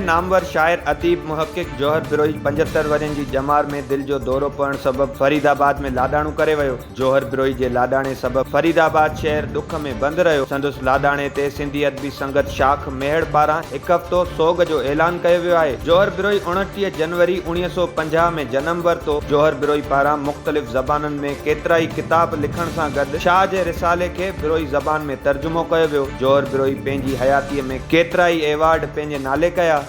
नामवर शाइर अदीब मुहक़िक़ जौहर बिरोई 75 वरनि जी जमार में दिल जो दौरो पवण सबब फरीदाबाद में लाडाणो करे वियो। जौहर बिरोई जे लाडाणे सबब फरीदाबाद शहर दुख में बंद रहियो। संदुस लाडाणे ते सिंधी अदबी संगत शाख मेहड़ पारां हिकु हफ़्तो सोग जो ऐलान कयो वियो आहे। जौहर बिरोई 29 जनवरी 1950 में जन्म वरितो। जौहर बिरोई पारां मुख़्तलिफ़ ज़बाननि में केतिरा ई किताब लिखण सां गॾु शाह जे रिसाले खे बिरोई ज़बान में तर्जुमो कयो वियो। जौहर बिरोई पंहिंजी हयातीअ में केतिरा ई एवार्ड पंहिंजे नाले कया।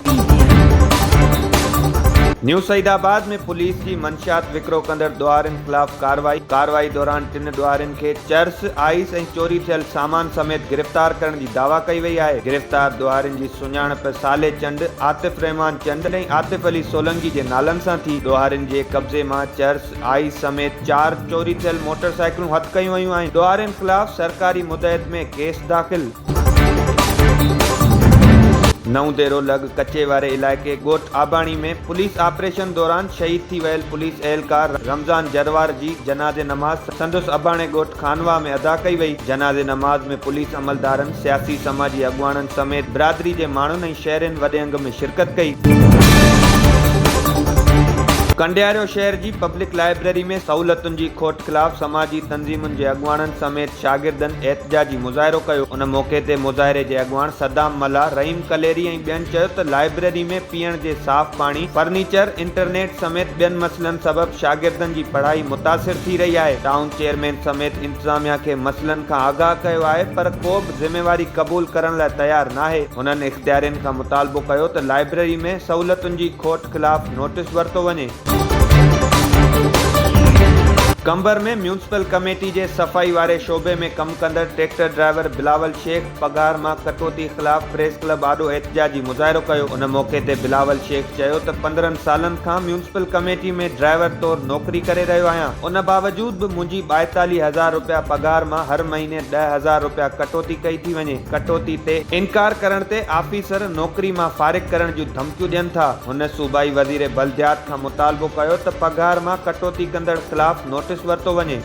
न्यू सईदाबाद में पुलिस की मंशियात विक्रो कंदड़ ॾुआरिन ख़िलाफ़ कार्रवाई दौरान 3 ॾुआरिन खे चर्स, आइस ऐं चोरी थियल सामान समेत गिरफ़्तार करण जी दावा कई वई आहे। गिरफ़्तार ॾुआरिन जी सुञाणप साले चंद, आतिफ़ रहमान चंद ऐं आतिफ़ अली सोलंकी जे नालनि सां थी। ॾुआरिन जे कब्ज़े मां चर्स, आइस समेत 4 चोरी थियल मोटरसाइकिलूं हथ कयूं वयूं आहिनि। ॾुआरिन ख़िलाफ़ सरकारी मुदत में केस दाख़िल। नौ देरो लग कच्चे वारे इलाइक़े ॻोठ आबाणी में पुलिस ऑपरेशन दौरान शहीद थी वियल पुलिस एहलकार रमज़ान जरवार जी जनाज़े नमाज़ संदुस अबाणे ॻोठ खानवा में अदा कई वई। जनाज़े नमाज़ में पुलिस अमलदारनि, सियासी समाजी अॻुवाणनि समेत बिरादरी जे माण्हुनि ऐं शहरनि वॾे अंग में शिरकत कई। कंडियारो शहर की पब्लिक लाइब्रेरी में सहूलतुनि जी खोट खिलाफ़ समाजी तंज़ीमुनि जे अॻुवाणनि समेत शागिर्दनि एहतजाजी मुज़ाहिरो कयो। उन मौक़े ते मुज़ाहिरे जे अॻुवाण सदाम मला, रहीम कलेरी ऐं ॿियनि चयो त लाइब्रेरी में पीअण जे साफ़ पाणी, फर्नीचर, इंटरनेट समेत ॿियनि मसइलनि सबबि शागिर्दनि जी पढ़ाई मुतासिर थी रही आहे। टाउन चेयरमैन समेत इंतज़ामिया खे मसइलनि खां आगाह कयो आहे, पर को बि ज़िम्मेवारी क़बूल करण लाइ तयारु नाहे। हुननि इख़्तियारियुनि खां मुतालबो कयो त लाइब्रेरी में सहूलतुनि जी खोट खिलाफ़ नोटिस वरितो वञे। कंबर में म्यूनिसिपल कमेटी के सफ़ाई वारे शोबे में कम कंदड़ ट्रैक्टर ड्राइवर बिलावल शेख पगार मां कटौती खिलाफ़ प्रेस क्लब आॾो एहतजाजी मुज़ाहिरो कयो। उन मौक़े ते बिलावल शेख चयो त 15 सालनि खां म्यूनिसिपल कमेटी में ड्राइवर तौर नौकरी करे रहियो आहियां। उन बावजूद भी मुंहिंजी 42,000 रुपया पगार मां हर महीने 10,000 रुपया कटौती कई थी वञे। कटौती ते इनकार करण ते ऑफिसर नौकरी मां फारिग करण जूं धमकियूं ॾियनि था। हुन सूबाई वज़ीर बल्दियात खां मुतालबो कयो त पगार मां कटौती कंदड़ खिलाफ़ नोटिस वरितो वञे।